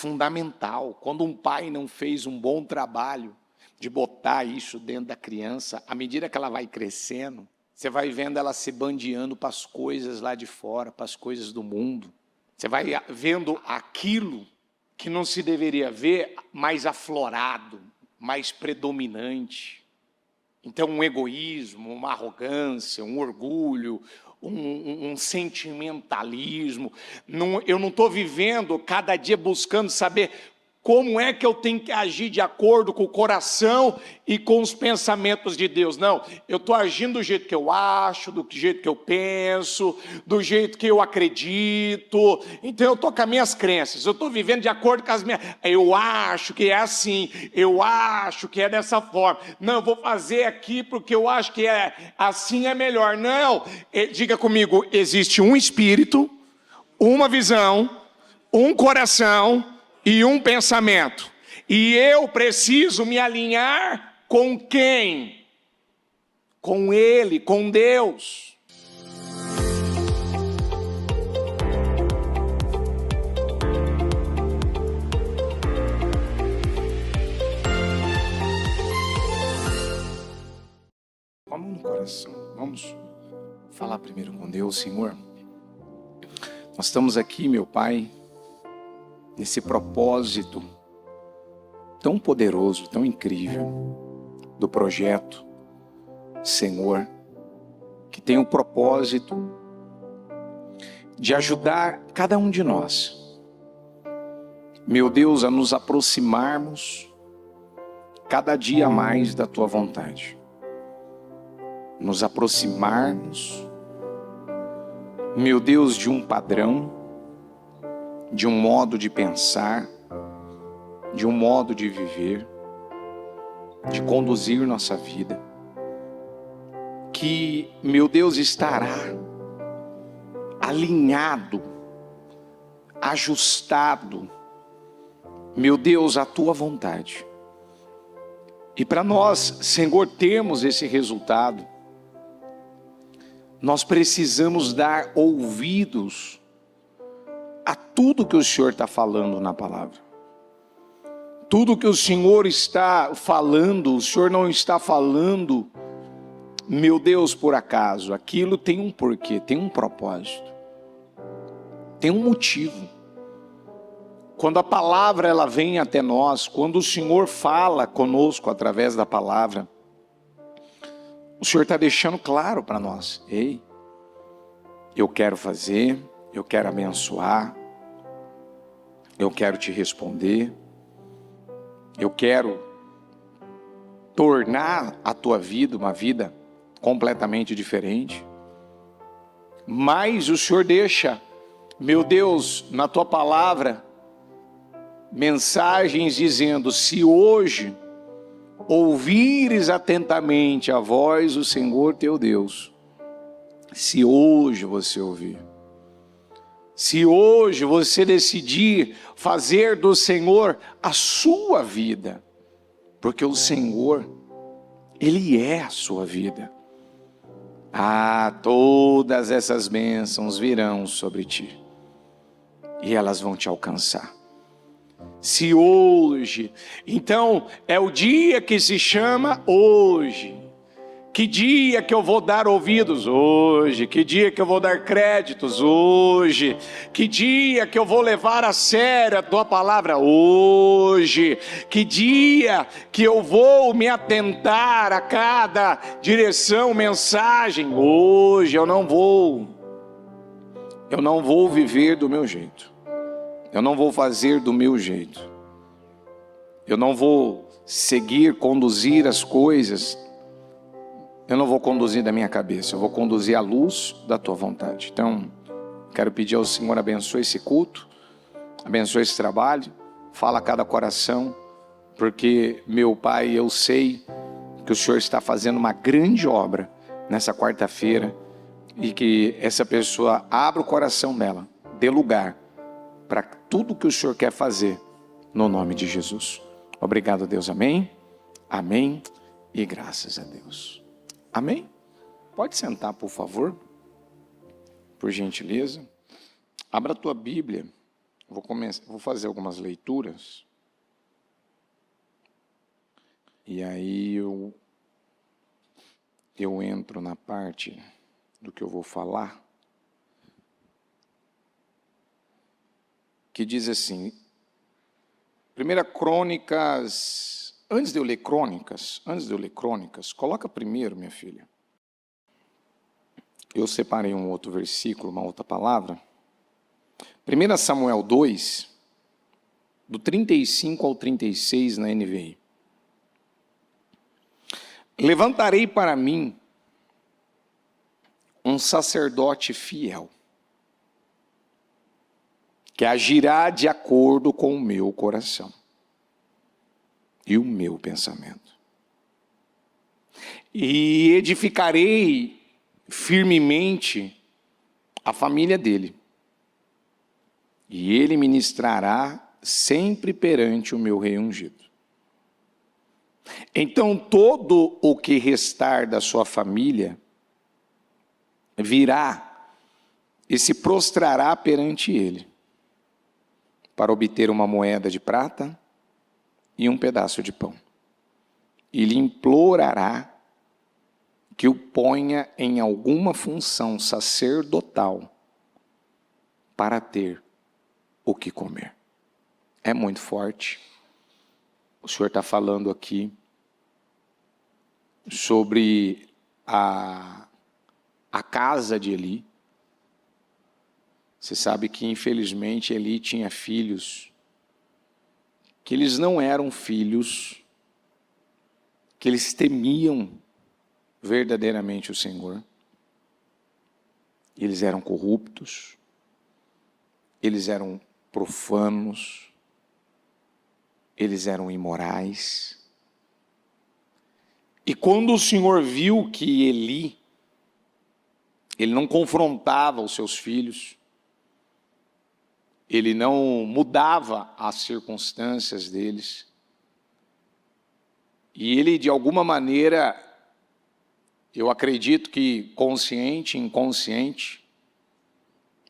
fundamental. Quando um pai não fez um bom trabalho de botar isso dentro da criança, à medida que ela vai crescendo, você vai vendo ela se bandeando para as coisas lá de fora, para as coisas do mundo. Você vai vendo aquilo que não se deveria ver mais aflorado, mais predominante. Então, um egoísmo, uma arrogância, um orgulho, um sentimentalismo. Eu não estou vivendo cada dia buscando saber como é que eu tenho que agir de acordo com o coração e com os pensamentos de Deus. Não, eu estou agindo do jeito que eu acho, do jeito que eu penso, do jeito que eu acredito. Então eu estou com as minhas crenças, eu estou vivendo de acordo com as minhas... Eu acho que é assim, eu acho que é dessa forma. Não, eu vou fazer aqui porque eu acho que assim é melhor. Não, diga comigo, existe um espírito, uma visão, um coração e um pensamento. E eu preciso me alinhar com quem? Com Ele, com Deus. Vamos no coração, vamos falar primeiro com Deus. Senhor, nós estamos aqui, meu Pai, nesse propósito tão poderoso, tão incrível do projeto, Senhor, que tem o propósito de ajudar cada um de nós, meu Deus, a nos aproximarmos cada dia mais da Tua vontade, nos aproximarmos, meu Deus, de um padrão, de um modo de pensar, de um modo de viver, de conduzir nossa vida, que, meu Deus, estará alinhado, ajustado, meu Deus, à Tua vontade. E para nós, Senhor, termos esse resultado, nós precisamos dar ouvidos a tudo que o Senhor está falando na palavra. Tudo que o Senhor está falando, o Senhor não está falando, meu Deus, por acaso. Aquilo tem um porquê, tem um propósito, tem um motivo. Quando a palavra ela vem até nós, quando o Senhor fala conosco através da palavra, o Senhor está deixando claro para nós: ei, eu quero fazer, eu quero abençoar, eu quero te responder, eu quero tornar a tua vida uma vida completamente diferente. Mas o Senhor deixa, meu Deus, na tua palavra, mensagens dizendo: se hoje ouvires atentamente a voz do Senhor teu Deus, se hoje você ouvir, se hoje você decidir fazer do Senhor a sua vida, porque o Senhor, Ele é a sua vida, todas essas bênçãos virão sobre ti, e elas vão te alcançar. Se hoje, então é o dia que se chama hoje. Que dia que eu vou dar ouvidos? Hoje. Que dia que eu vou dar créditos? Hoje. Que dia que eu vou levar a sério a tua palavra? Hoje. Que dia que eu vou me atentar a cada direção, mensagem? Hoje. Eu não vou viver do meu jeito. Eu não vou fazer do meu jeito. Eu não vou conduzir as coisas. Eu não vou conduzir da minha cabeça. Eu vou conduzir à luz da tua vontade. Então, quero pedir ao Senhor, abençoe esse culto, abençoe esse trabalho, fala a cada coração, porque, meu Pai, eu sei que o Senhor está fazendo uma grande obra nessa quarta-feira e que essa pessoa abra o coração dela, dê lugar para tudo que o Senhor quer fazer, no nome de Jesus. Obrigado, Deus. Amém? Amém e graças a Deus. Amém? Pode sentar, por favor, por gentileza. Abra a tua Bíblia vou fazer algumas leituras. E aí eu entro na parte do que eu vou falar, que diz assim, 1 Crônicas, antes de eu ler Crônicas, coloca primeiro, minha filha. Eu separei um outro versículo, uma outra palavra. 1 Samuel 2, do 35 ao 36 na NVI. Levantarei para mim um sacerdote fiel, que agirá de acordo com o meu coração e o meu pensamento. E edificarei firmemente a família dele, e ele ministrará sempre perante o meu rei ungido. Então todo o que restar da sua família virá e se prostrará perante ele, para obter uma moeda de prata e um pedaço de pão. E lhe implorará que o ponha em alguma função sacerdotal para ter o que comer. É muito forte. O Senhor está falando aqui sobre a casa de Eli. Você sabe que, infelizmente, Eli tinha filhos que eles não eram filhos, que eles temiam verdadeiramente o Senhor. Eles eram corruptos, eles eram profanos, eles eram imorais. E quando o Senhor viu que Eli, ele não confrontava os seus filhos, ele não mudava as circunstâncias deles, e ele, de alguma maneira, eu acredito que consciente, inconsciente,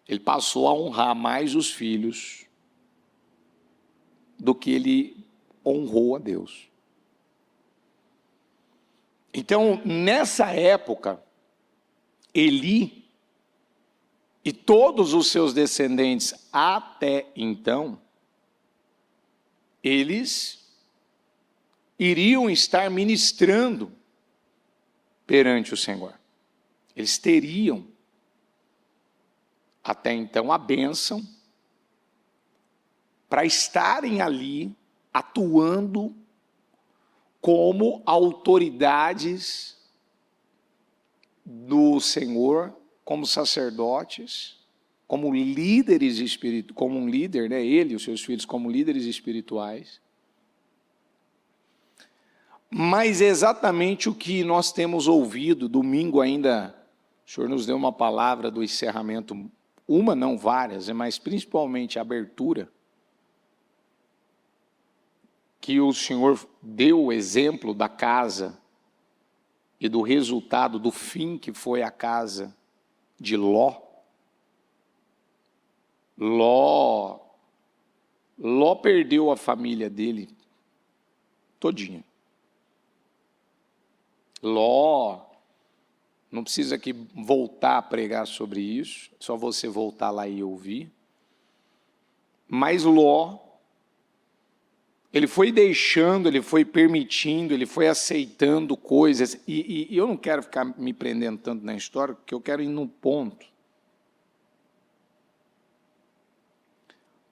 ele passou a honrar mais os filhos do que ele honrou a Deus. Então, nessa época, Eli e todos os seus descendentes até então, eles iriam estar ministrando perante o Senhor. Eles teriam até então a bênção para estarem ali atuando como autoridades do Senhor, como sacerdotes, como líderes espirituais, como um líder, né? Ele e os seus filhos como líderes espirituais. Mas é exatamente o que nós temos ouvido. Domingo ainda, o Senhor nos deu uma palavra do encerramento, uma não, várias, mas principalmente a abertura, que o Senhor deu o exemplo da casa e do resultado, do fim que foi a casa de Ló. Ló perdeu a família dele todinha. Ló, não precisa aqui voltar a pregar sobre isso, só você voltar lá e ouvir. Mas Ló, ele foi deixando, ele foi permitindo, ele foi aceitando coisas, e eu não quero ficar me prendendo tanto na história, porque eu quero ir no ponto.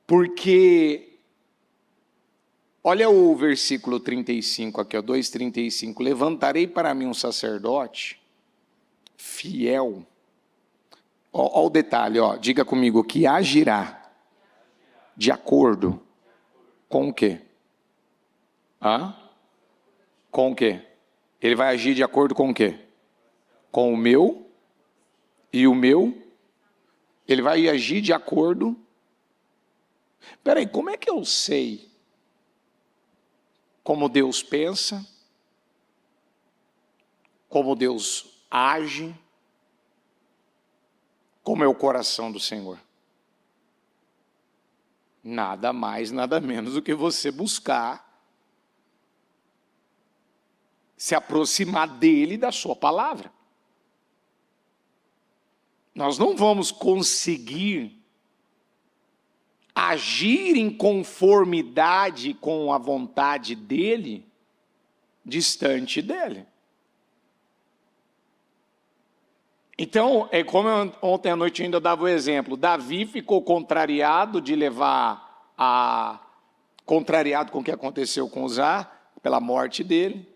Porque, olha o versículo 35 aqui, 2:35, levantarei para mim um sacerdote fiel. Olha o detalhe, diga comigo, que agirá de acordo com o quê? Com o quê? Ele vai agir de acordo com o quê? Com o meu e o meu. Ele vai agir de acordo. Espera aí, como é que eu sei como Deus pensa? Como Deus age? Como é o coração do Senhor? Nada mais, nada menos do que você buscar se aproximar dele e da sua palavra. Nós não vamos conseguir agir em conformidade com a vontade dele, distante dele. Então, é como ontem à noite eu ainda dava o exemplo, Davi ficou contrariado contrariado com o que aconteceu com Uzá, pela morte dele.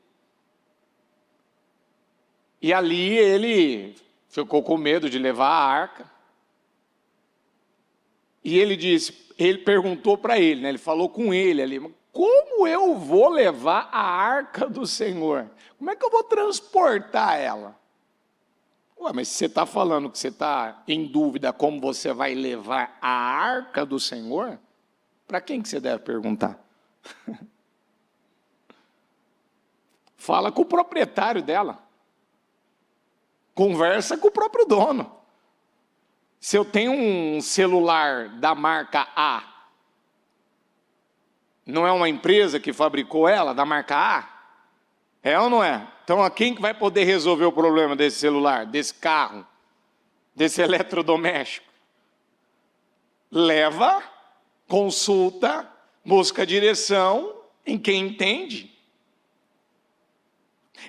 E ali ele ficou com medo de levar a arca. E ele perguntou para ele, né, ele falou com ele ali, como eu vou levar a arca do Senhor? Como é que eu vou transportar ela? Ué, mas se você está falando que você está em dúvida como você vai levar a arca do Senhor, para quem que você deve perguntar? Fala com o proprietário dela. Conversa com o próprio dono. Se eu tenho um celular da marca A, não é uma empresa que fabricou ela, da marca A? É ou não é? Então, a quem que vai poder resolver o problema desse celular, desse carro, desse eletrodoméstico? Leva, consulta, busca direção em quem entende.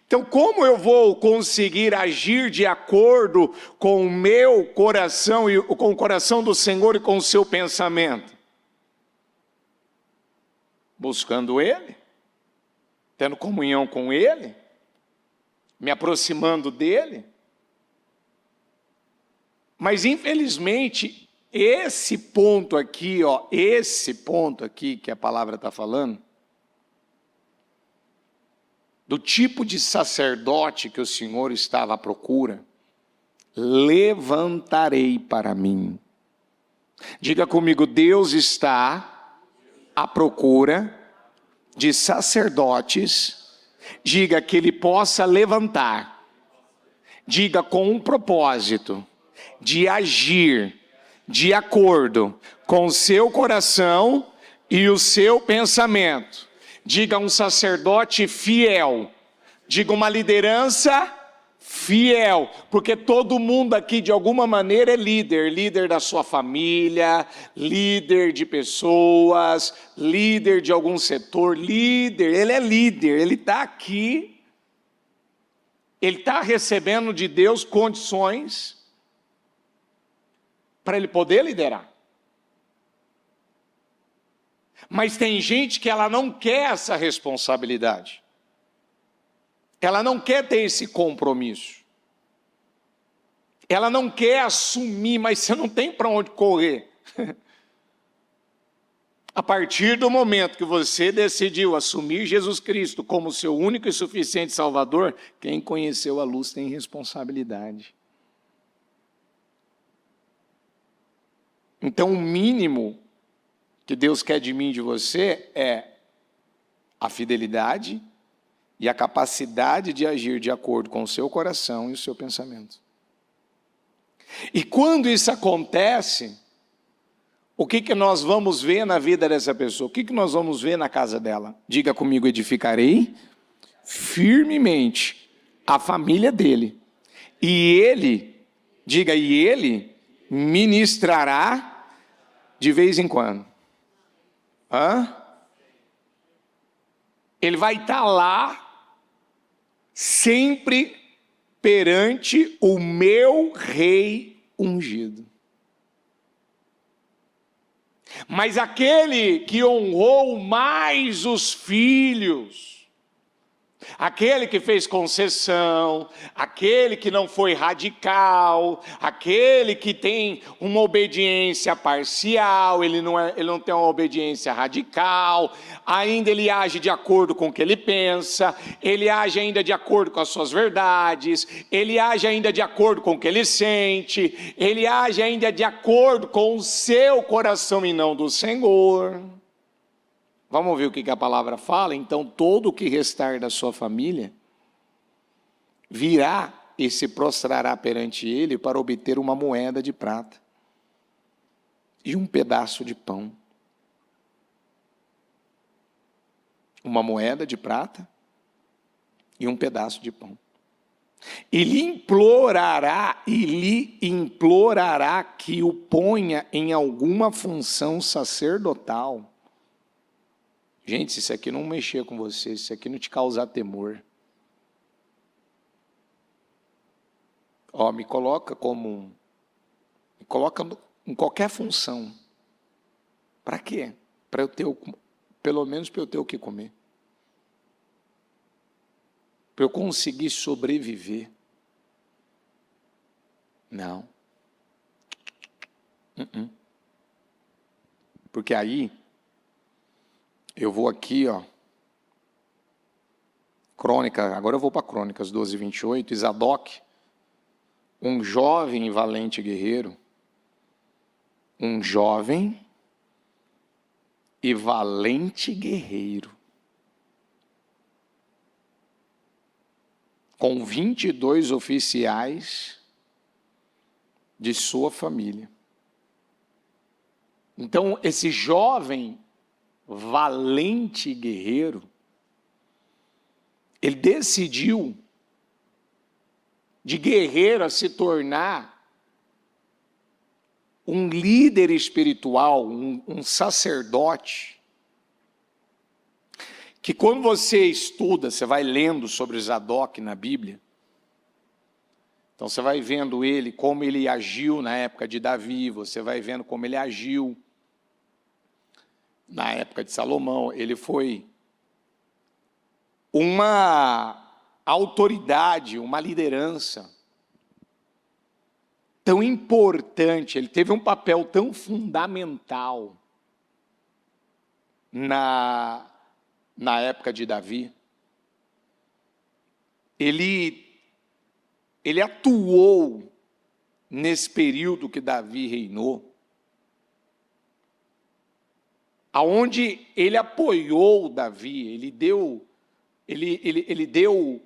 Então, como eu vou conseguir agir de acordo com o meu coração e com o coração do Senhor e com o seu pensamento? Buscando Ele, tendo comunhão com Ele, me aproximando dEle. Mas, infelizmente, esse ponto aqui que a palavra está falando, do tipo de sacerdote que o Senhor estava à procura, levantarei para mim. Diga comigo, Deus está à procura de sacerdotes, diga que Ele possa levantar, diga com um propósito de agir de acordo com o seu coração e o seu pensamento. Diga um sacerdote fiel, diga uma liderança fiel, porque todo mundo aqui de alguma maneira é líder da sua família, líder de pessoas, líder de algum setor, ele é líder, ele está aqui, ele está recebendo de Deus condições para ele poder liderar. Mas tem gente que ela não quer essa responsabilidade. Ela não quer ter esse compromisso. Ela não quer assumir, mas você não tem para onde correr. A partir do momento que você decidiu assumir Jesus Cristo como seu único e suficiente Salvador, quem conheceu a luz tem responsabilidade. Então, o mínimo que Deus quer de mim e de você é a fidelidade e a capacidade de agir de acordo com o seu coração e o seu pensamento. E quando isso acontece, o que nós vamos ver na vida dessa pessoa? O que nós vamos ver na casa dela? Diga comigo, edificarei firmemente a família dele. E ele, diga, e ele ministrará de vez em quando. Ele vai estar lá, sempre perante o meu rei ungido. Mas aquele que honrou mais os filhos, aquele que fez concessão, aquele que não foi radical, aquele que tem uma obediência parcial, ele não tem uma obediência radical, ainda ele age de acordo com o que ele pensa, ele age ainda de acordo com as suas verdades, ele age ainda de acordo com o que ele sente, ele age ainda de acordo com o seu coração e não do Senhor. Vamos ouvir o que a palavra fala? Então, todo o que restar da sua família virá e se prostrará perante ele para obter uma moeda de prata e um pedaço de pão. uma moeda de prata e um pedaço de pão. E lhe implorará que o ponha em alguma função sacerdotal. Gente, se isso aqui não mexer com você, se isso aqui não te causar temor, me coloca me coloca em qualquer função. Para quê? Para eu ter, pelo menos para eu ter o que comer. Para eu conseguir sobreviver. Não. Porque aí, eu vou aqui, Crônica, agora eu vou para Crônicas 12, 28, e Zadok, um jovem e valente guerreiro, um jovem e valente guerreiro, com 22 oficiais de sua família. Então, esse jovem, valente guerreiro, ele decidiu de guerreiro a se tornar um líder espiritual, um sacerdote, que quando você estuda, você vai lendo sobre Zadok na Bíblia, então você vai vendo ele, como ele agiu na época de Davi, você vai vendo como ele agiu na época de Salomão. Ele foi uma autoridade, uma liderança tão importante, ele teve um papel tão fundamental na época de Davi. Ele atuou nesse período que Davi reinou, aonde ele apoiou Davi, ele deu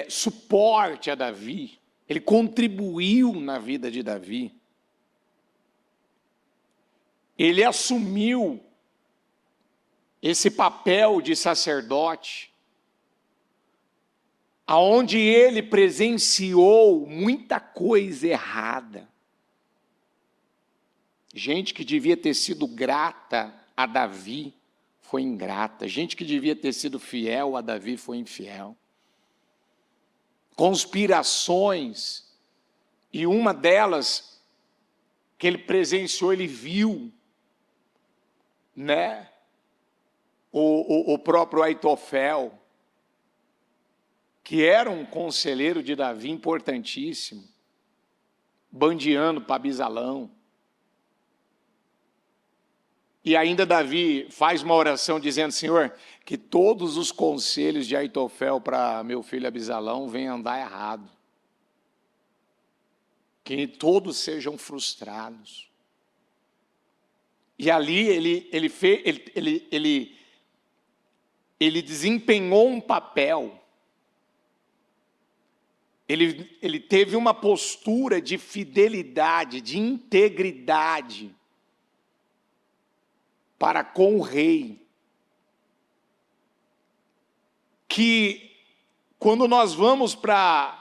suporte a Davi, ele contribuiu na vida de Davi, ele assumiu esse papel de sacerdote, aonde ele presenciou muita coisa errada. Gente que devia ter sido grata a Davi foi ingrata. Gente que devia ter sido fiel a Davi foi infiel. Conspirações, e uma delas que ele presenciou, ele viu, né? O próprio Aitofel, que era um conselheiro de Davi importantíssimo, bandeando para Abisalão. E ainda Davi faz uma oração dizendo: Senhor, que todos os conselhos de Aitofel para meu filho Abisalão venham andar errado. Que todos sejam frustrados. E ali ele desempenhou um papel. Ele teve uma postura de fidelidade, de integridade para com o rei, que quando nós vamos para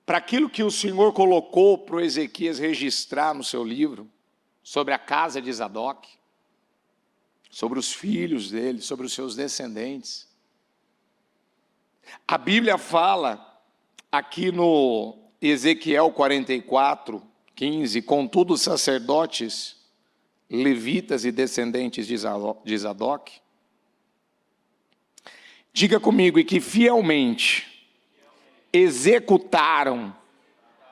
aquilo que o Senhor colocou para o Ezequias registrar no seu livro, sobre a casa de Zadok, sobre os filhos dele, sobre os seus descendentes, a Bíblia fala aqui no Ezequiel 44, 15, contudo os sacerdotes, levitas e descendentes de Zadok, diga comigo, e que fielmente executaram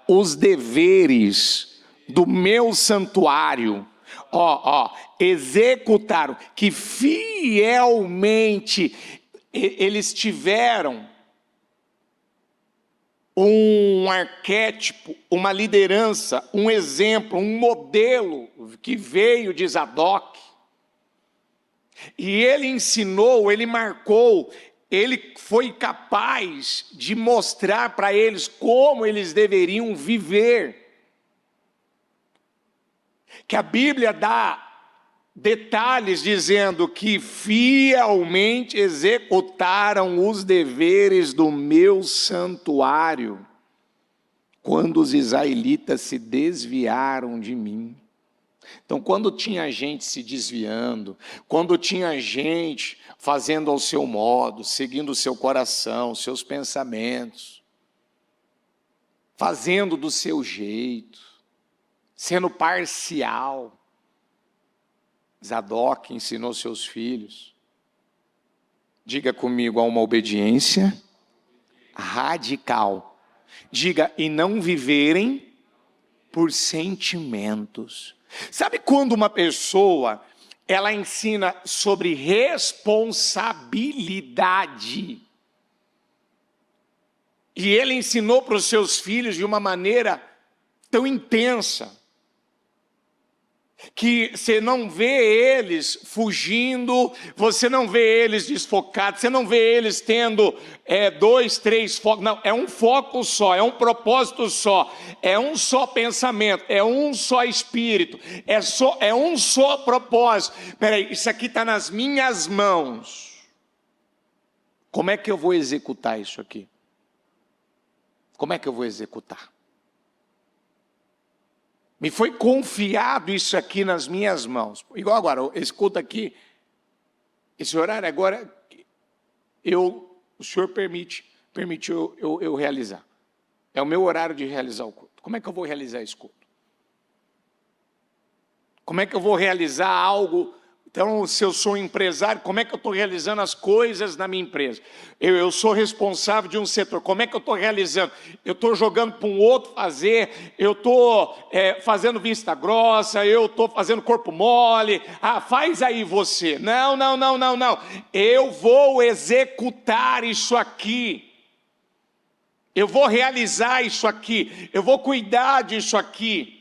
os deveres do meu santuário, executaram, que fielmente eles tiveram um arquétipo, uma liderança, um exemplo, um modelo que veio de Zadok. E ele ensinou, ele marcou, ele foi capaz de mostrar para eles como eles deveriam viver. Que a Bíblia dá detalhes dizendo que fielmente executaram os deveres do meu santuário quando os israelitas se desviaram de mim. Então, quando tinha gente se desviando, quando tinha gente fazendo ao seu modo, seguindo o seu coração, seus pensamentos, fazendo do seu jeito, sendo parcial, Zadok ensinou seus filhos, diga comigo, a uma obediência radical. Diga, e não viverem por sentimentos. Sabe quando uma pessoa, ela ensina sobre responsabilidade, e ele ensinou para os seus filhos de uma maneira tão intensa, que você não vê eles fugindo, você não vê eles desfocados, você não vê eles tendo 2, 3 focos, não, é um foco só, é um propósito só, é um só pensamento, é um só espírito, é um só propósito. Peraí, isso aqui está nas minhas mãos, como é que eu vou executar isso aqui? Como é que eu vou executar? Me foi confiado isso aqui nas minhas mãos. Igual agora, escuta aqui, esse horário agora, o Senhor permitiu eu realizar. É o meu horário de realizar o culto. Como é que eu vou realizar esse culto? Como é que eu vou realizar algo? Então, se eu sou um empresário, como é que eu estou realizando as coisas na minha empresa? Eu sou responsável de um setor, como é que eu estou realizando? Eu estou jogando para um outro fazer, eu estou fazendo vista grossa, eu estou fazendo corpo mole, faz aí você. Não. Eu vou executar isso aqui. Eu vou realizar isso aqui, eu vou cuidar disso aqui.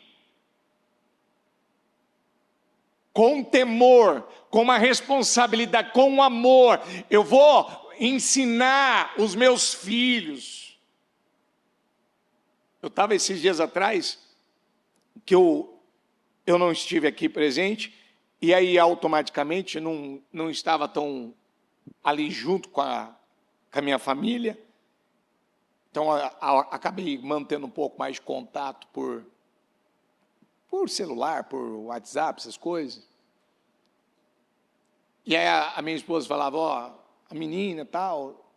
Com temor, com uma responsabilidade, com um amor, eu vou ensinar os meus filhos. Eu estava esses dias atrás, que eu não estive aqui presente, e aí automaticamente não estava tão ali junto com a minha família, então acabei mantendo um pouco mais de contato por celular, por WhatsApp, essas coisas. E aí a minha esposa falava, a menina tal,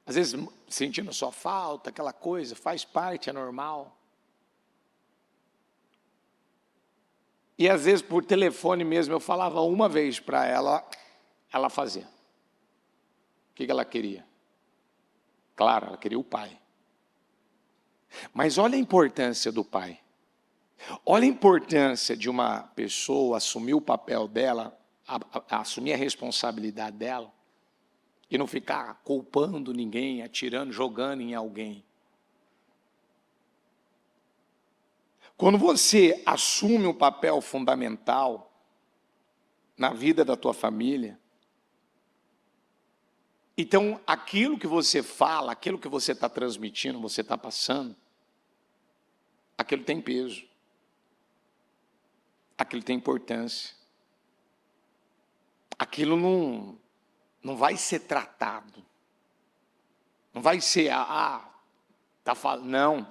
às vezes sentindo só falta, aquela coisa, faz parte, é normal. E às vezes por telefone mesmo, eu falava uma vez para ela fazia. O que ela queria? Claro, ela queria o pai. Mas olha a importância do pai. Olha a importância de uma pessoa assumir o papel dela, assumir a responsabilidade dela, e não ficar culpando ninguém, atirando, jogando em alguém. Quando você assume um papel fundamental na vida da tua família, então aquilo que você fala, aquilo que você está transmitindo, você está passando, aquilo tem peso. Aquilo tem importância. Aquilo não vai ser tratado. Não vai ser, tá falando, não.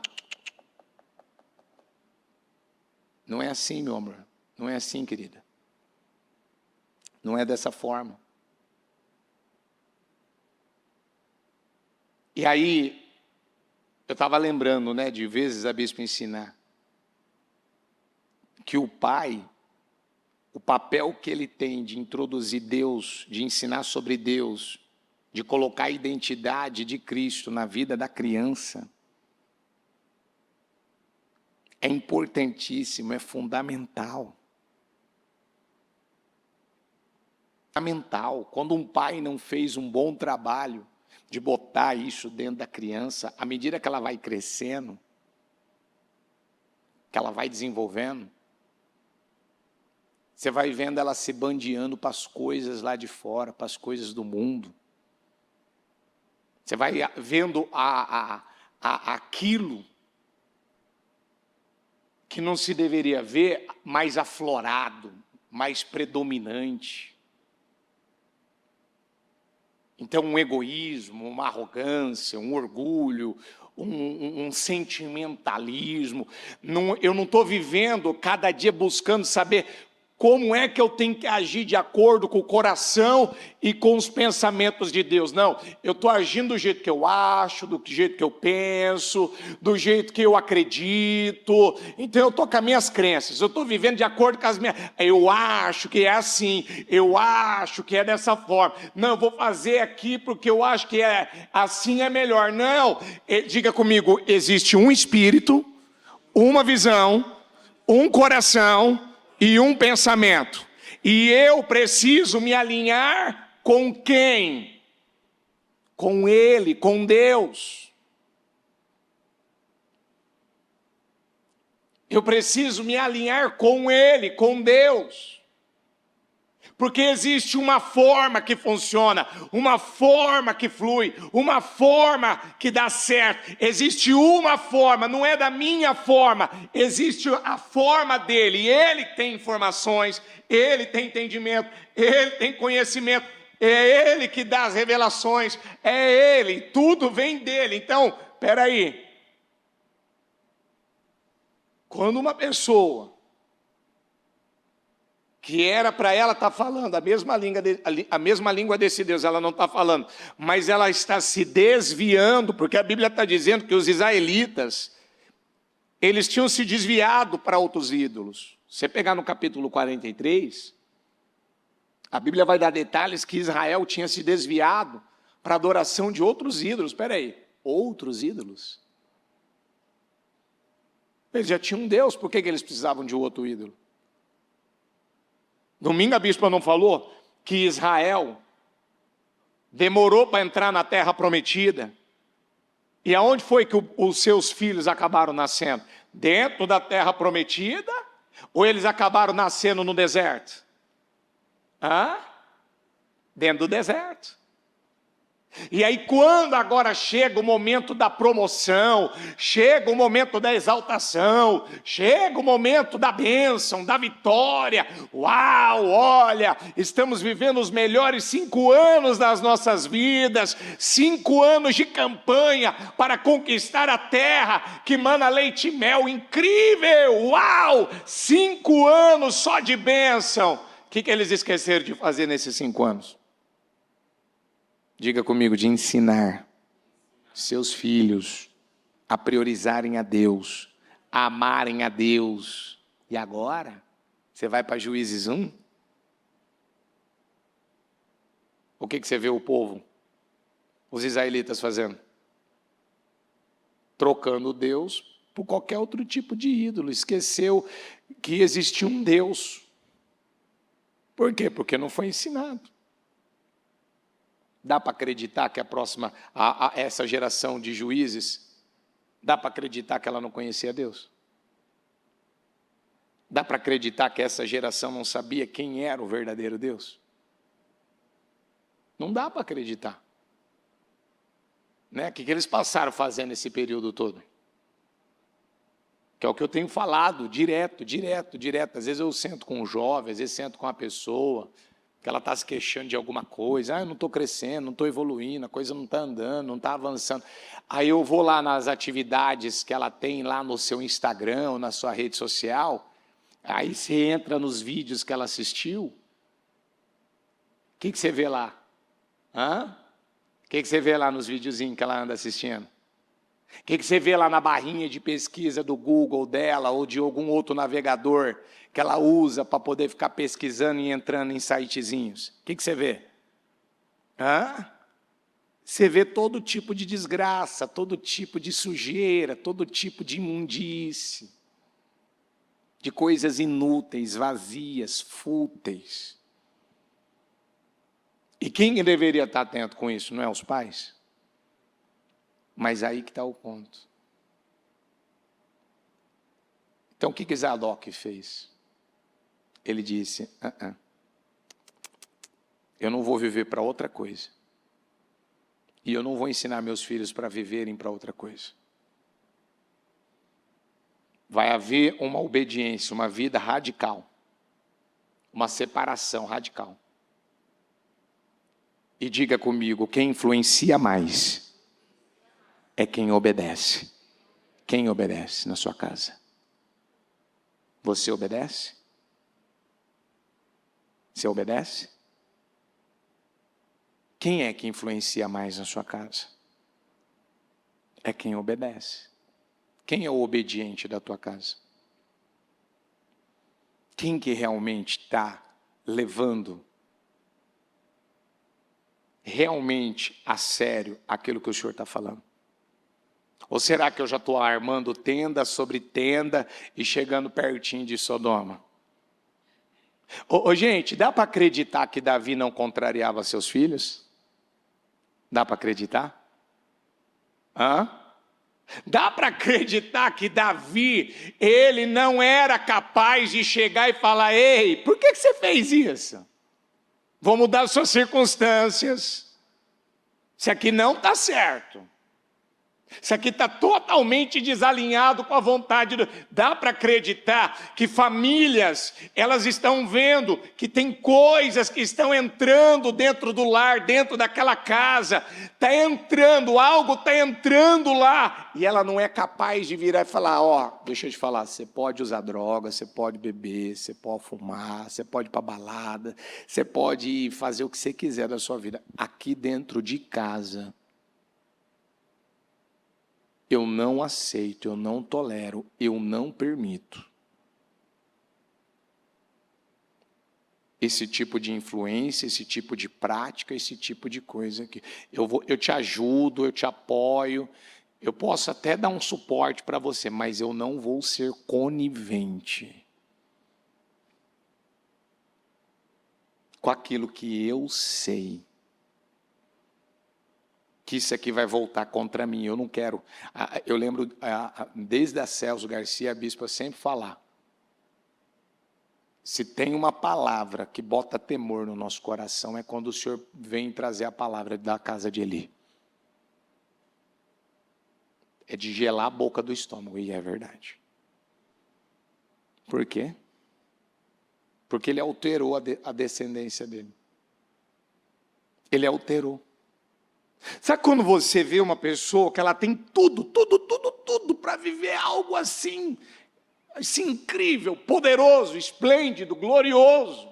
Não é assim, meu amor. Não é assim, querida. Não é dessa forma. E aí, eu estava lembrando, de vezes a bispa ensinar, que o pai, o papel que ele tem de introduzir Deus, de ensinar sobre Deus, de colocar a identidade de Cristo na vida da criança, é importantíssimo, é fundamental. Fundamental. Quando um pai não fez um bom trabalho de botar isso dentro da criança, à medida que ela vai crescendo, que ela vai desenvolvendo, você vai vendo ela se bandeando para as coisas lá de fora, para as coisas do mundo. Você vai vendo aquilo que não se deveria ver mais aflorado, mais predominante. Então, um egoísmo, uma arrogância, um orgulho, um sentimentalismo. Eu não estou vivendo cada dia buscando saber como é que eu tenho que agir de acordo com o coração e com os pensamentos de Deus. Não, eu estou agindo do jeito que eu acho, do jeito que eu penso, do jeito que eu acredito. Então eu estou com as minhas crenças, eu estou vivendo de acordo com as minhas... Eu acho que é assim, eu acho que é dessa forma. Não, eu vou fazer aqui porque eu acho que assim é melhor. Não, diga comigo, existe um espírito, uma visão, um coração e um pensamento. E eu preciso me alinhar com quem? Com Ele, com Deus. Eu preciso me alinhar com Ele, com Deus. Porque existe uma forma que funciona, uma forma que flui, uma forma que dá certo. Existe uma forma, não é da minha forma, existe a forma dele. E ele tem informações, ele tem entendimento, ele tem conhecimento, é ele que dá as revelações, é ele, tudo vem dele. Então, espera aí. Quando uma pessoa que era para ela estar falando a mesma língua desse Deus, ela não está falando, mas ela está se desviando, porque a Bíblia está dizendo que os israelitas, eles tinham se desviado para outros ídolos. Se você pegar no capítulo 43, a Bíblia vai dar detalhes que Israel tinha se desviado para a adoração de outros ídolos. Espera aí, outros ídolos? Eles já tinham um Deus, por que eles precisavam de outro ídolo? Domingo a bispa não falou que Israel demorou para entrar na terra prometida? E aonde foi que os seus filhos acabaram nascendo? Dentro da terra prometida? Ou eles acabaram nascendo no deserto? Dentro do deserto. E aí quando agora chega o momento da promoção, chega o momento da exaltação, chega o momento da bênção, da vitória, uau, olha, estamos vivendo os melhores 5 anos das nossas vidas, 5 anos de campanha para conquistar a terra que mana leite e mel, incrível, uau, 5 anos só de bênção. O que eles esqueceram de fazer nesses 5 anos? Diga comigo, de ensinar seus filhos a priorizarem a Deus, a amarem a Deus. E agora, você vai para Juízes 1? O que você vê o povo, os israelitas fazendo? Trocando Deus por qualquer outro tipo de ídolo. Esqueceu que existia um Deus. Por quê? Porque não foi ensinado. Dá para acreditar que essa geração de juízes, dá para acreditar que ela não conhecia Deus? Dá para acreditar que essa geração não sabia quem era o verdadeiro Deus? Não dá para acreditar. Né? O que eles passaram fazendo esse período todo? Que é o que eu tenho falado, direto. Às vezes eu sento com um jovem, às vezes sento com uma pessoa, que ela está se queixando de alguma coisa, eu não estou crescendo, não estou evoluindo, a coisa não está andando, não está avançando. Aí eu vou lá nas atividades que ela tem lá no seu Instagram ou na sua rede social, aí você entra nos vídeos que ela assistiu, o que você vê lá? O que você vê lá nos videozinhos que ela anda assistindo? O que você vê lá na barrinha de pesquisa do Google dela ou de algum outro navegador que ela usa para poder ficar pesquisando e entrando em sitezinhos? O que você vê? Você vê todo tipo de desgraça, todo tipo de sujeira, todo tipo de imundície, de coisas inúteis, vazias, fúteis. E quem deveria estar atento com isso? Não é os pais? Mas aí que está o ponto. Então, o que Zadok fez? Ele disse, eu não vou viver para outra coisa. E eu não vou ensinar meus filhos para viverem para outra coisa. vai haver uma obediência, uma vida radical, uma separação radical. E diga comigo, quem influencia mais é quem obedece. Quem obedece na sua casa? Você obedece? Você obedece? Quem é que influencia mais na sua casa? É quem obedece. Quem é o obediente da tua casa? Quem que realmente está levando realmente a sério aquilo que o Senhor está falando? Ou será que eu já estou armando tenda sobre tenda e chegando pertinho de Sodoma? Gente, dá para acreditar que Davi não contrariava seus filhos? Dá para acreditar? Dá para acreditar que Davi, ele não era capaz de chegar e falar: ei, por que você fez isso? Vou mudar as suas circunstâncias. Isso aqui não está certo. Isso aqui está totalmente desalinhado com a vontade de Deus. Dá para acreditar que famílias, elas estão vendo que tem coisas que estão entrando dentro do lar, dentro daquela casa. Está entrando, algo está entrando lá. E ela não é capaz de virar e falar: ó, deixa eu te falar, você pode usar droga, você pode beber, você pode fumar, você pode ir para balada, você pode fazer o que você quiser da sua vida. Aqui dentro de casa, eu não aceito, eu não tolero, eu não permito esse tipo de influência, esse tipo de prática, esse tipo de coisa que eu te ajudo, eu te apoio, eu posso até dar um suporte para você, mas eu não vou ser conivente com aquilo que eu sei que isso aqui vai voltar contra mim. Eu não quero. Eu lembro, desde a Celso Garcia, a bispa sempre falar: se tem uma palavra que bota temor no nosso coração, é quando o Senhor vem trazer a palavra da casa de Eli. É de gelar a boca do estômago, e é verdade. Por quê? Porque ele alterou a descendência dele. Ele alterou. Sabe quando você vê uma pessoa que ela tem tudo para viver algo assim incrível, poderoso, esplêndido, glorioso.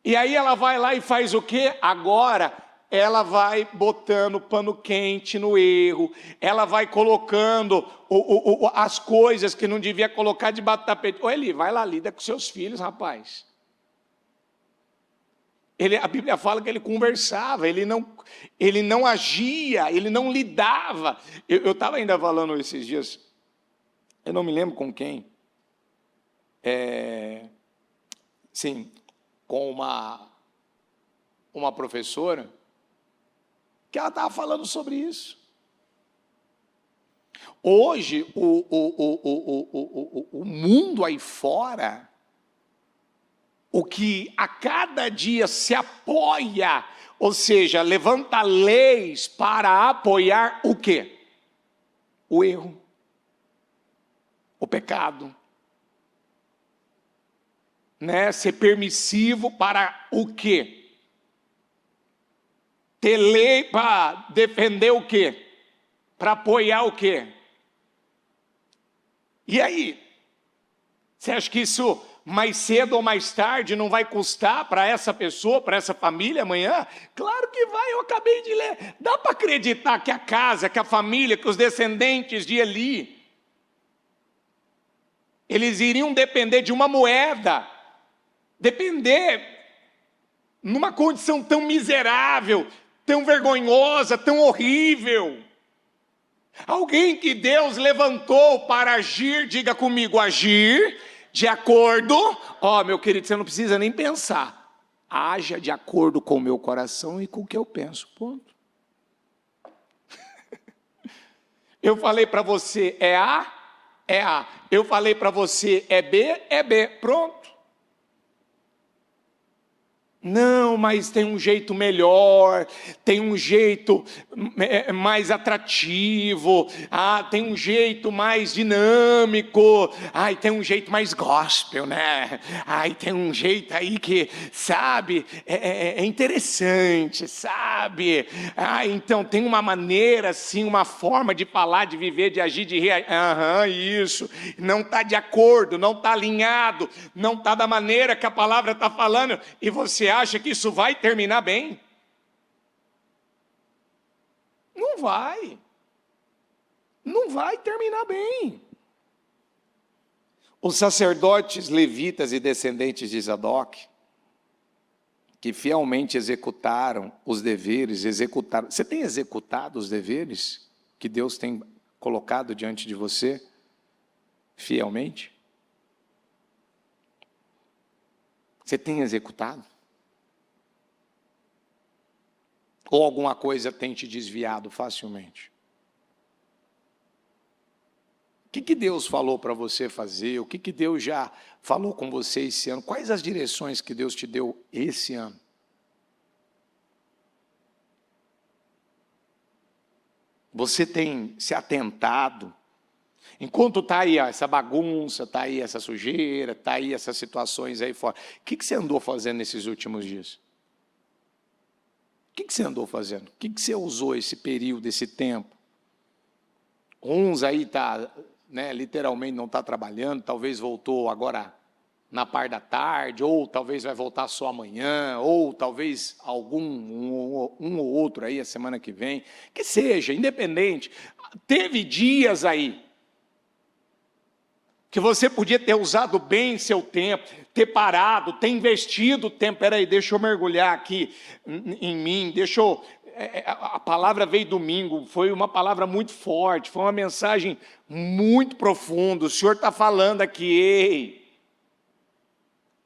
E aí ela vai lá e faz o quê? Agora ela vai botando pano quente no erro, ela vai colocando as coisas que não devia colocar debaixo do tapete. Ô Eli, vai lá, lida com seus filhos, rapaz. A Bíblia fala que ele conversava, ele não agia, ele não lidava. Eu estava ainda falando esses dias, eu não me lembro com quem, sim, com uma professora, que ela estava falando sobre isso. Hoje, o mundo aí fora, o que a cada dia se apoia, ou seja, levanta leis para apoiar o quê? O erro, o pecado. Ser permissivo para o quê? Ter lei para defender o quê? Para apoiar o quê? E aí? Você acha que isso, mais cedo ou mais tarde, não vai custar para essa pessoa, para essa família amanhã? Claro que vai, eu acabei de ler. Dá para acreditar que a casa, que a família, que os descendentes de Eli, eles iriam depender de uma moeda, depender numa condição tão miserável, tão vergonhosa, tão horrível. Alguém que Deus levantou para agir, diga comigo, agir de acordo, meu querido, você não precisa nem pensar, haja de acordo com o meu coração e com o que eu penso, ponto. Eu falei para você, é A, é A. Eu falei para você, é B, pronto. Não, não, mas tem um jeito melhor, tem um jeito mais atrativo, tem um jeito mais dinâmico, tem um jeito mais gospel, né? Tem um jeito aí que, sabe, é interessante, sabe? Então tem uma maneira, assim, uma forma de falar, de viver, de agir, de reagir. Isso, não está de acordo, não está alinhado, não está da maneira que a palavra está falando, e você acha que isso vai terminar bem? Não vai. Não vai terminar bem. Os sacerdotes levitas e descendentes de Zadok, que fielmente executaram os deveres, executaram. Você tem executado os deveres que Deus tem colocado diante de você fielmente? Você tem executado? Ou alguma coisa tem te desviado facilmente? O que Deus falou para você fazer? O que Deus já falou com você esse ano? Quais as direções que Deus te deu esse ano? Você tem se atentado? Enquanto está aí essa bagunça, está aí essa sujeira, está aí essas situações aí fora, o que você andou fazendo nesses últimos dias? O que você andou fazendo? O que você usou esse período, esse tempo? Uns aí literalmente não está trabalhando, talvez voltou agora na parte da tarde, ou talvez vai voltar só amanhã, ou talvez um ou outro aí a semana que vem, que seja, independente. Teve dias aí que você podia ter usado bem seu tempo, ter parado, ter investido tempo. Peraí, deixa eu mergulhar aqui em mim, a palavra veio domingo, foi uma palavra muito forte, foi uma mensagem muito profunda. O Senhor está falando aqui, ei,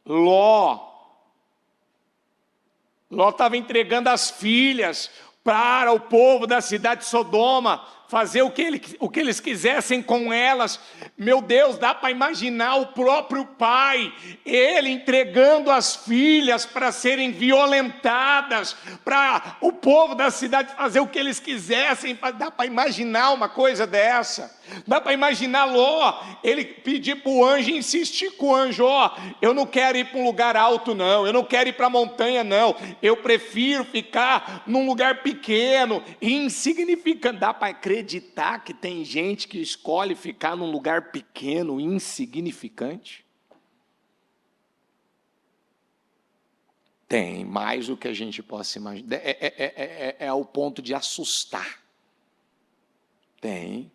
Ló estava entregando as filhas para o povo da cidade de Sodoma, fazer o que eles quisessem com elas. Meu Deus, dá para imaginar o próprio pai, ele entregando as filhas para serem violentadas, para o povo da cidade fazer o que eles quisessem. Dá para imaginar uma coisa dessa? Dá para imaginar Ló, ele pedir para o anjo, insistir com o anjo, eu não quero ir para um lugar alto não, eu não quero ir para a montanha não, eu prefiro ficar num lugar pequeno e insignificante. Dá para acreditar que tem gente que escolhe ficar num lugar pequeno, insignificante? Tem, mais do que a gente possa imaginar. É ao ponto de assustar. Tem.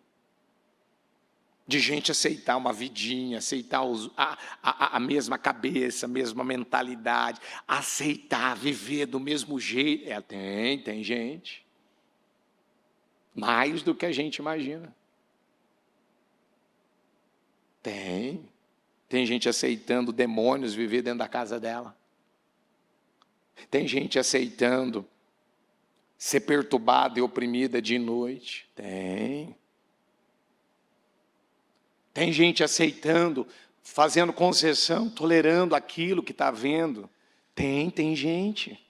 De gente aceitar uma vidinha, aceitar a mesma cabeça, a mesma mentalidade, aceitar, viver do mesmo jeito. Tem gente. Mais do que a gente imagina. Tem gente aceitando demônios viver dentro da casa dela. Tem gente aceitando ser perturbada e oprimida de noite. Tem gente aceitando, fazendo concessão, tolerando aquilo que está vendo. Tem gente.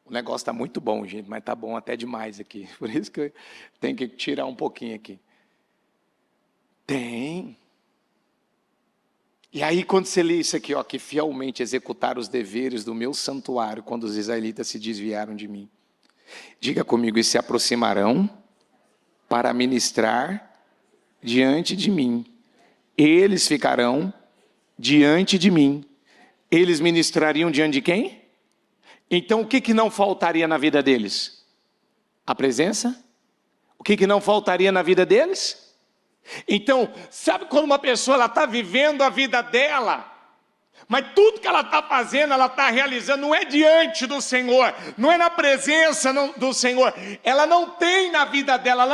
O negócio está muito bom, gente, mas está bom até demais aqui. Por isso que eu tenho que tirar um pouquinho aqui. Tem. E aí, quando você lê isso aqui, que fielmente executaram os deveres do meu santuário, quando os israelitas se desviaram de mim. Diga comigo, e se aproximarão para ministrar diante de mim. Eles ficarão diante de mim. Eles ministrariam diante de quem? Então, o que não faltaria na vida deles? A presença? O que não faltaria na vida deles? Então, sabe quando uma pessoa está vivendo a vida dela, mas tudo que ela está fazendo, ela está realizando, não é diante do Senhor, não é na presença do Senhor, ela não tem na vida dela,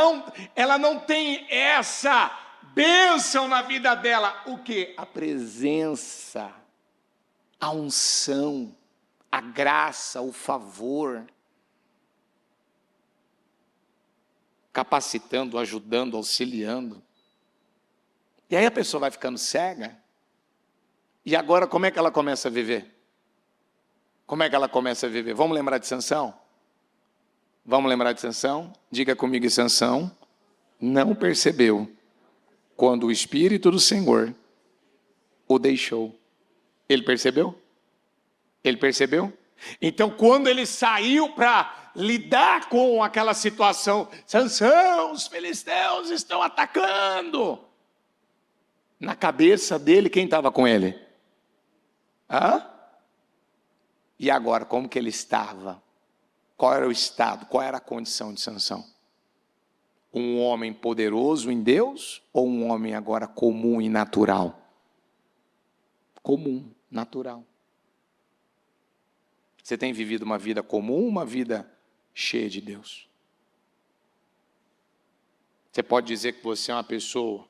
ela não tem essa bênção na vida dela. O quê? A presença, a unção, a graça, o favor, capacitando, ajudando, auxiliando. E aí a pessoa vai ficando cega, e agora como é que ela começa a viver? Como é que ela começa a viver? Vamos lembrar de Sansão? Vamos lembrar de Sansão? Diga comigo, Sansão não percebeu quando o Espírito do Senhor o deixou. Ele percebeu? Ele percebeu? Então, quando ele saiu para lidar com aquela situação, Sansão, os filisteus estão atacando. Na cabeça dele, quem estava com ele? Hã? E agora, como que ele estava? Qual era o estado? Qual era a condição de Sansão? Um homem poderoso em Deus ou um homem agora comum e natural? Comum, natural. Você tem vivido uma vida comum, uma vida cheia de Deus? Você pode dizer que você é uma pessoa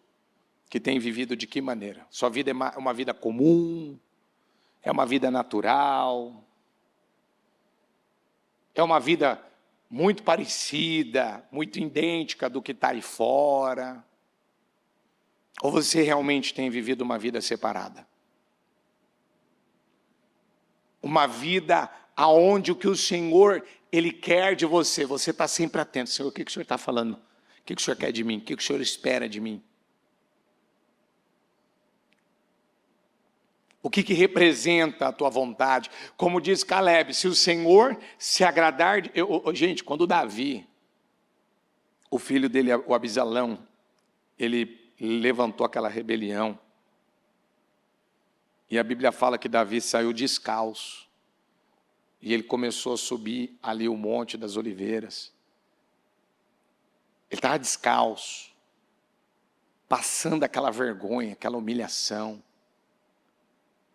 que tem vivido de que maneira? Sua vida é uma vida comum? É uma vida natural? É uma vida muito parecida, muito idêntica do que está aí fora? Ou você realmente tem vivido uma vida separada? Uma vida aonde o que o Senhor, Ele quer de você, você está sempre atento. Senhor, o que o Senhor está falando? O que o Senhor quer de mim? O que o Senhor espera de mim? O que representa a tua vontade? Como diz Caleb, se o Senhor se agradar... Gente, quando Davi, o filho dele, o Abisalão, ele levantou aquela rebelião, e a Bíblia fala que Davi saiu descalço, e ele começou a subir ali o Monte das Oliveiras. Ele estava descalço, passando aquela vergonha, aquela humilhação.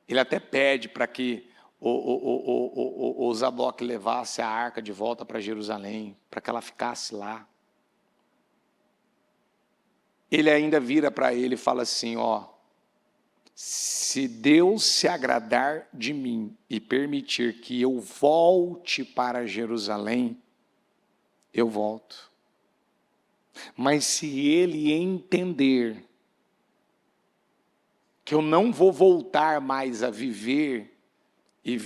Ele até pede para que o Zadok levasse a arca de volta para Jerusalém, para que ela ficasse lá. Ele ainda vira para ele e fala assim, ó, se Deus se agradar de mim e permitir que eu volte para Jerusalém, eu volto. Mas se Ele entender que eu não vou voltar mais a viver e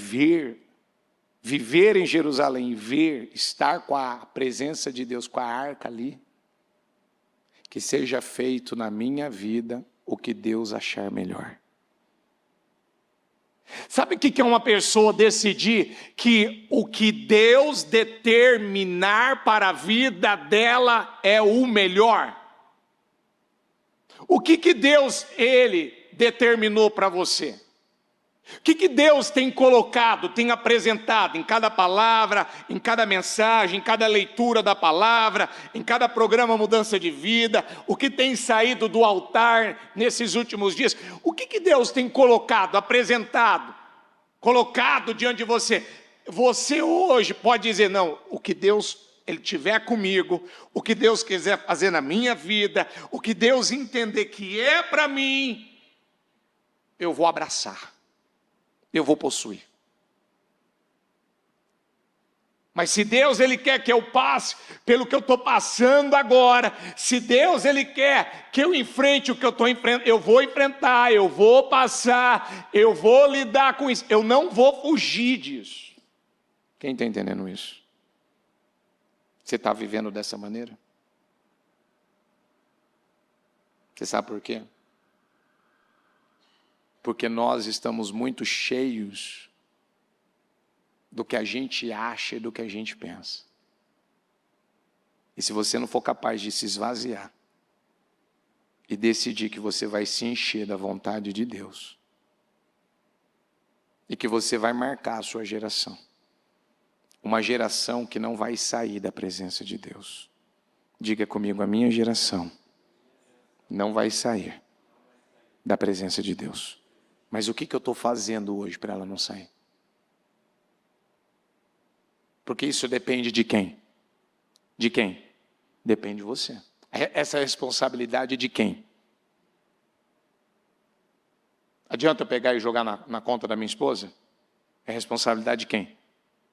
viver em Jerusalém, estar com a presença de Deus, com a arca ali, que seja feito na minha vida o que Deus achar melhor. Sabe o que é uma pessoa decidir que o que Deus determinar para a vida dela é o melhor? O que Deus, Ele determinou para você? O que Deus tem colocado, tem apresentado em cada palavra, em cada mensagem, em cada leitura da palavra, em cada programa Mudança de Vida, o que tem saído do altar nesses últimos dias? O que Deus tem colocado, apresentado, colocado diante de você? Você hoje pode dizer, não, o que Deus Ele tiver comigo, o que Deus quiser fazer na minha vida, o que Deus entender que é para mim, eu vou abraçar, eu vou possuir. Mas se Deus Ele quer que eu passe pelo que eu estou passando agora, se Deus Ele quer que eu enfrente o que eu estou enfrentando, eu vou enfrentar, eu vou passar, eu vou lidar com isso, eu não vou fugir disso. Quem está entendendo isso? Você está vivendo dessa maneira? Você sabe por quê? Porque nós estamos muito cheios do que a gente acha e do que a gente pensa. E se você não for capaz de se esvaziar e decidir que você vai se encher da vontade de Deus e que você vai marcar a sua geração, uma geração que não vai sair da presença de Deus. Diga comigo, a minha geração não vai sair da presença de Deus. Mas o que eu estou fazendo hoje para ela não sair? Porque isso depende de quem? De quem? Depende de você. Essa responsabilidade de quem? Adianta eu pegar e jogar na conta da minha esposa? É responsabilidade de quem?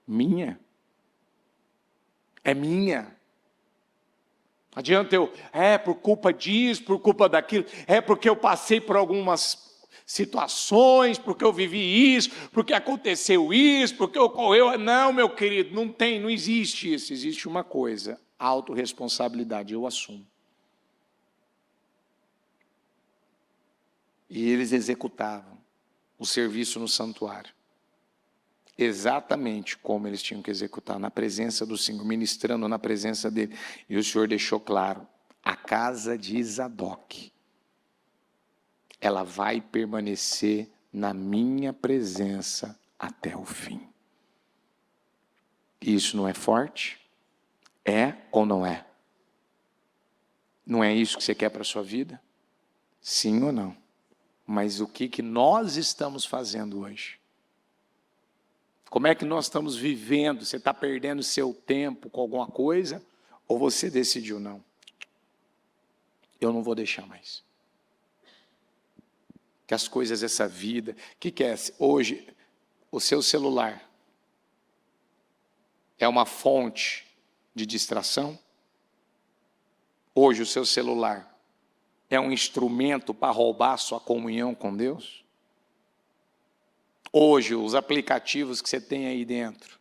Minha. É minha. Adianta eu, por culpa disso, por culpa daquilo, porque eu passei por algumas situações, porque eu vivi isso, porque aconteceu isso, porque ocorreu. Não, meu querido, não existe isso. Existe uma coisa, autorresponsabilidade, eu assumo. E eles executavam o serviço no santuário, exatamente como eles tinham que executar, na presença do Senhor, ministrando na presença dele. E o Senhor deixou claro, a casa de Zadok, ela vai permanecer na minha presença até o fim. Isso não é forte? É ou não é? Não é isso que você quer para a sua vida? Sim ou não? Mas o que nós estamos fazendo hoje? Como é que nós estamos vivendo? Você está perdendo seu tempo com alguma coisa? Ou você decidiu, não? Eu não vou deixar mais. Que as coisas dessa vida... O que é hoje? O seu celular é uma fonte de distração? Hoje o seu celular é um instrumento para roubar a sua comunhão com Deus? Hoje, os aplicativos que você tem aí dentro,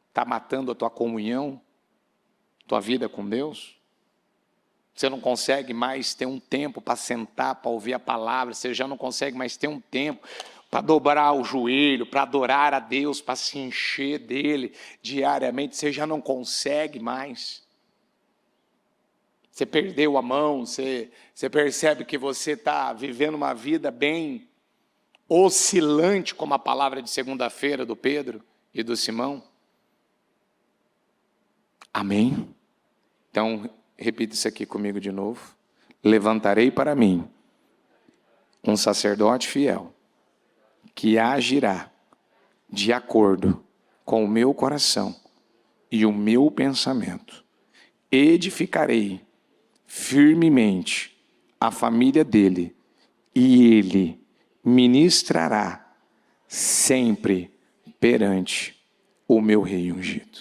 está matando a tua comunhão, tua vida com Deus? Você não consegue mais ter um tempo para sentar, para ouvir a palavra, você já não consegue mais ter um tempo para dobrar o joelho, para adorar a Deus, para se encher dele diariamente, você já não consegue mais. Você perdeu a mão, você percebe que você está vivendo uma vida bem oscilante, como a palavra de segunda-feira do Pedro e do Simão. Amém? Então, repita isso aqui comigo de novo. Levantarei para mim um sacerdote fiel, que agirá de acordo com o meu coração e o meu pensamento. Edificarei firmemente a família dele, e ele ministrará sempre perante o meu rei ungido.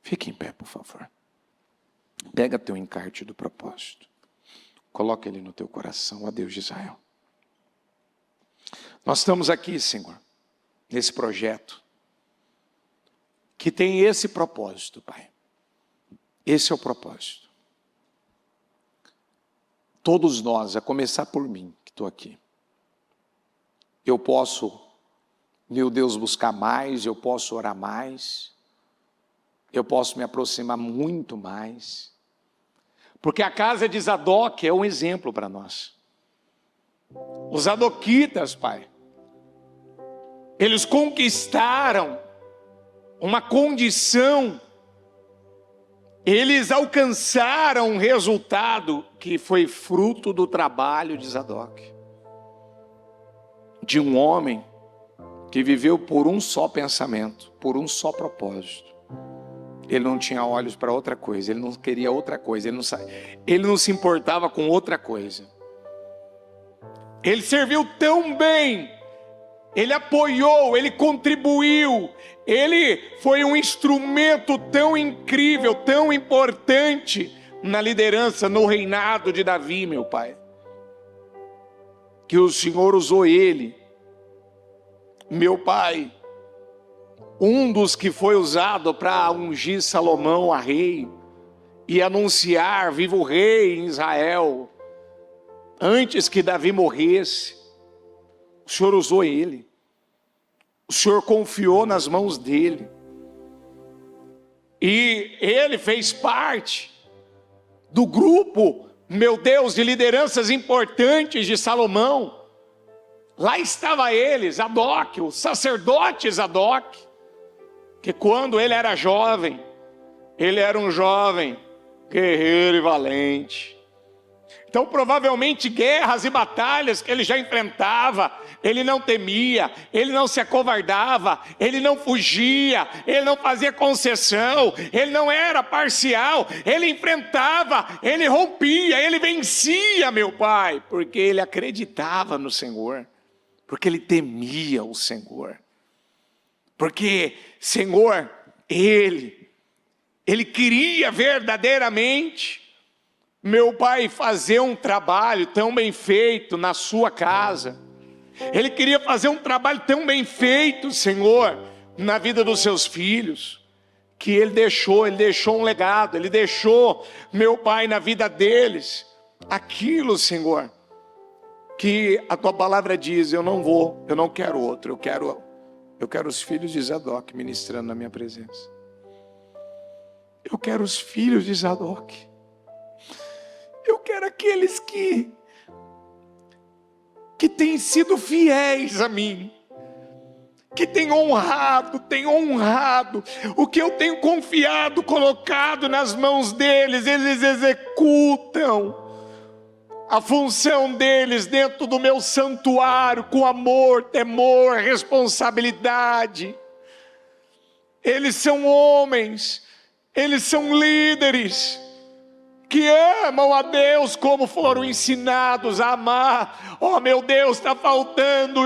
Fique em pé, por favor. Pega teu encarte do propósito. Coloca ele no teu coração, ó Deus de Israel. Nós estamos aqui, Senhor, nesse projeto, que tem esse propósito, Pai. Esse é o propósito. Todos nós, a começar por mim, que estou aqui. Eu posso, meu Deus, buscar mais, eu posso orar mais, eu posso me aproximar muito mais, porque a casa de Zadok é um exemplo para nós. Os zadoquitas, Pai, eles conquistaram uma condição, eles alcançaram um resultado que foi fruto do trabalho de Zadok, de um homem que viveu por um só pensamento, por um só propósito. Ele não tinha olhos para outra coisa, ele não queria outra coisa, ele não se importava com outra coisa. Ele serviu tão bem, ele apoiou, ele contribuiu, ele foi um instrumento tão incrível, tão importante na liderança, no reinado de Davi, meu Pai, que o Senhor usou ele, meu Pai, um dos que foi usado para ungir Salomão a rei e anunciar viva o rei em Israel, antes que Davi morresse. O Senhor usou ele, o Senhor confiou nas mãos dele, e ele fez parte do grupo, meu Deus, de lideranças importantes de Salomão. Lá estava ele, Zadok, o sacerdote Zadok, que quando ele era jovem, ele era um jovem guerreiro e valente. Então provavelmente guerras e batalhas que ele já enfrentava, ele não temia, ele não se acovardava, ele não fugia, ele não fazia concessão, ele não era parcial, ele enfrentava, ele rompia, ele vencia, meu Pai, porque ele acreditava no Senhor, porque ele temia o Senhor, porque, Senhor, ele queria verdadeiramente, meu Pai, fazer um trabalho tão bem feito na sua casa. Ele queria fazer um trabalho tão bem feito, Senhor, na vida dos seus filhos, que ele deixou um legado, ele deixou, meu Pai, na vida deles, aquilo, Senhor, que a tua palavra diz: eu não quero outro, eu quero os filhos de Zadok ministrando na minha presença. Eu quero os filhos de Zadok. Eu quero aqueles que têm sido fiéis a mim, que têm honrado o que eu tenho confiado, colocado nas mãos deles. Eles executam a função deles dentro do meu santuário com amor, temor, responsabilidade. Eles são homens, eles são líderes que amam a Deus como foram ensinados a amar. Oh, meu Deus, está faltando,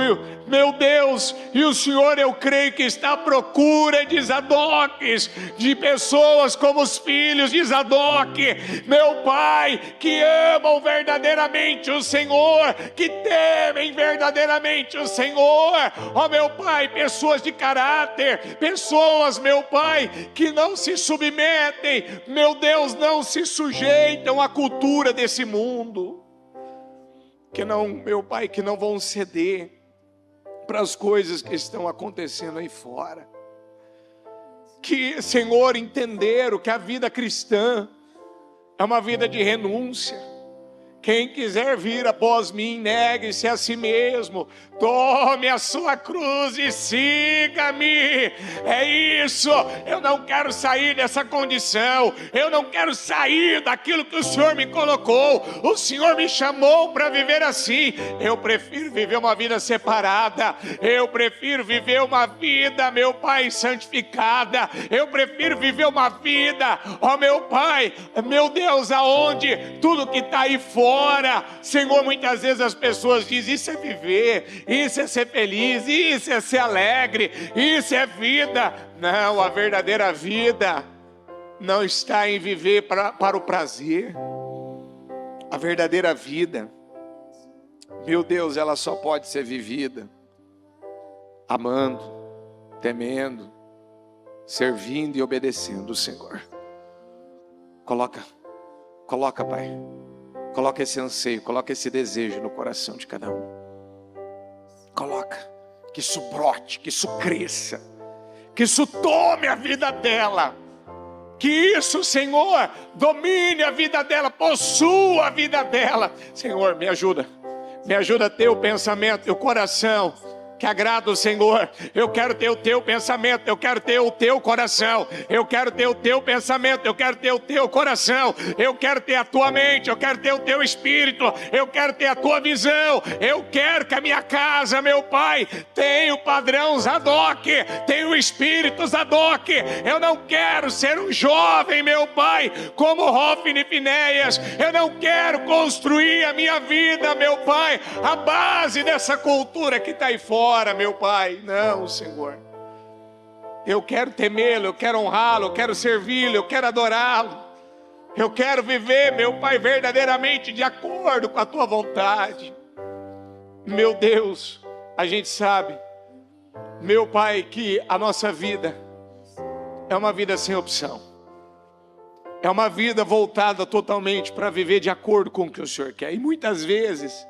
meu Deus, e o Senhor, eu creio que está à procura de Zadoques, de pessoas como os filhos de Zadok, meu Pai, que amam verdadeiramente o Senhor, que temem verdadeiramente o Senhor. Oh, meu Pai, pessoas de caráter, pessoas, meu Pai, que não se submetem, meu Deus, não se sujeitam à cultura desse mundo, que não, meu Pai, que não vão ceder para as coisas que estão acontecendo aí fora, que, Senhor, entenderam que a vida cristã é uma vida de renúncia. Quem quiser vir após mim, negue-se a si mesmo, tome a sua cruz e siga-me. É isso, eu não quero sair dessa condição, eu não quero sair daquilo que o Senhor me colocou. O Senhor me chamou para viver assim. Eu prefiro viver uma vida separada, eu prefiro viver uma vida, meu Pai, santificada. Eu prefiro viver uma vida, ó meu Pai, meu Deus, aonde tudo que está aí fora, Senhor, muitas vezes as pessoas dizem: isso é viver, isso é ser feliz, isso é ser alegre, isso é vida. Não, a verdadeira vida não está em viver para o prazer. A verdadeira vida, meu Deus, ela só pode ser vivida amando, temendo, servindo e obedecendo o Senhor. Coloca, Pai. Coloca esse anseio, coloca esse desejo no coração de cada um. Coloca, que isso brote, que isso cresça, que isso tome a vida dela, que isso, Senhor, domine a vida dela, possua a vida dela. Senhor, me ajuda a ter o pensamento e o coração que agrada o Senhor. Eu quero ter o teu pensamento, eu quero ter o teu coração, eu quero ter o teu pensamento, eu quero ter o teu coração, eu quero ter a tua mente, eu quero ter o teu espírito, eu quero ter a tua visão. Eu quero que a minha casa, meu Pai, tenha o padrão Zadok, tenha o espírito Zadok. Eu não quero ser um jovem, meu Pai, como Hofni e Finéias. Eu não quero construir a minha vida, meu Pai, à base dessa cultura que está aí fora, meu Pai. Não, Senhor, eu quero temê-lo, eu quero honrá-lo, eu quero servi-lo, eu quero adorá-lo. Eu quero viver, meu Pai, verdadeiramente de acordo com a tua vontade. Meu Deus, a gente sabe, meu Pai, que a nossa vida é uma vida sem opção, é uma vida voltada totalmente para viver de acordo com o que o Senhor quer. E muitas vezes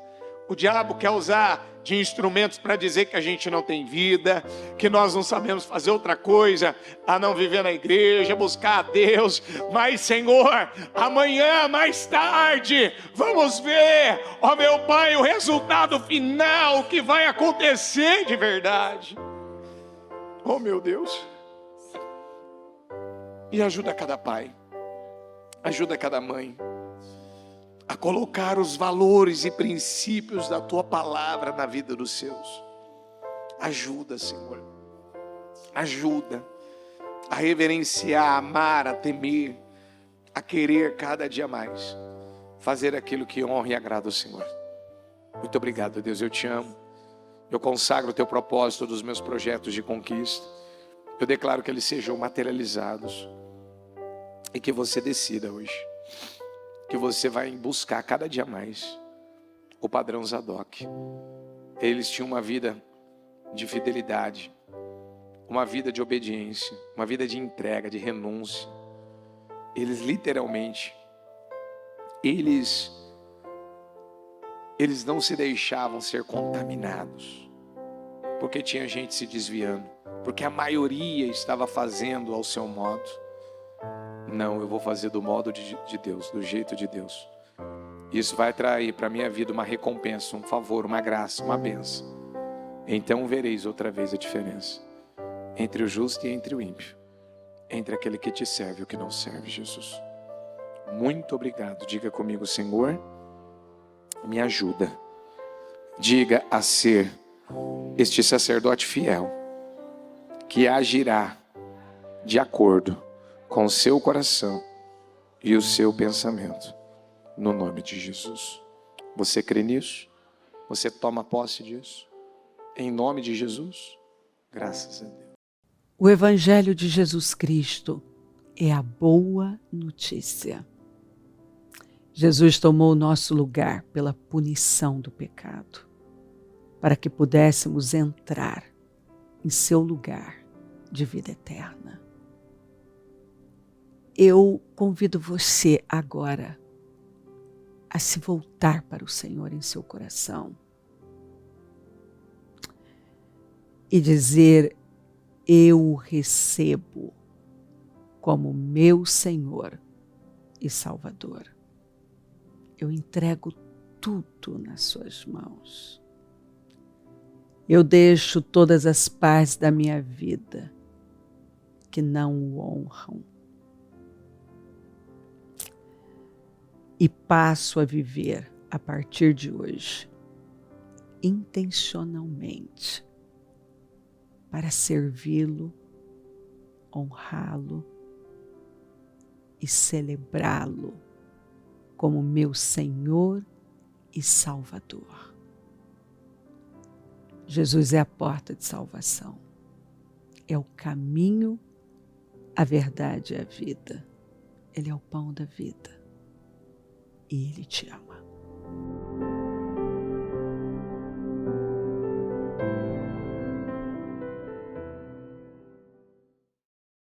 o diabo quer usar de instrumentos para dizer que a gente não tem vida, que nós não sabemos fazer outra coisa a não viver na igreja, buscar a Deus. Mas, Senhor, amanhã mais tarde vamos ver, ó meu Pai, o resultado final que vai acontecer de verdade. Oh meu Deus, e ajuda cada pai, ajuda cada mãe a colocar os valores e princípios da tua palavra na vida dos seus. Ajuda, Senhor, ajuda a reverenciar, a amar, a temer, a querer cada dia mais fazer aquilo que honra e agrada ao Senhor. Muito obrigado, Deus, eu te amo. Eu consagro o teu propósito dos meus projetos de conquista. Eu declaro que eles sejam materializados e que você decida hoje que você vai buscar cada dia mais o padrão Zadok. eles tinham uma vida de fidelidade, uma vida de obediência, uma vida de entrega, de renúncia. Eles literalmente, eles não se deixavam ser contaminados, porque tinha gente se desviando, porque a maioria estava fazendo ao seu modo. Não, eu vou fazer do modo de Deus, do jeito de Deus. Isso vai trazer para a minha vida uma recompensa, um favor, uma graça, uma bênção. Então vereis outra vez a diferença entre o justo e entre o ímpio, entre aquele que te serve e o que não serve, Jesus. Muito obrigado. Diga comigo, Senhor, me ajuda. Diga a ser este sacerdote fiel, que agirá de acordo com o seu coração e o seu pensamento, no nome de Jesus. Você crê nisso? Você toma posse disso? Em nome de Jesus? Graças a Deus. O Evangelho de Jesus Cristo é a boa notícia. Jesus tomou o nosso lugar pela punição do pecado, para que pudéssemos entrar em seu lugar de vida eterna. Eu convido você agora a se voltar para o Senhor em seu coração e dizer: eu o recebo como meu Senhor e Salvador. Eu entrego tudo nas suas mãos. Eu deixo todas as partes da minha vida que não o honram e passo a viver a partir de hoje intencionalmente para servi-lo, honrá-lo e celebrá-lo como meu Senhor e Salvador. Jesus é a porta de salvação, é o caminho, a verdade e a vida. Ele é o pão da vida e Ele te ama.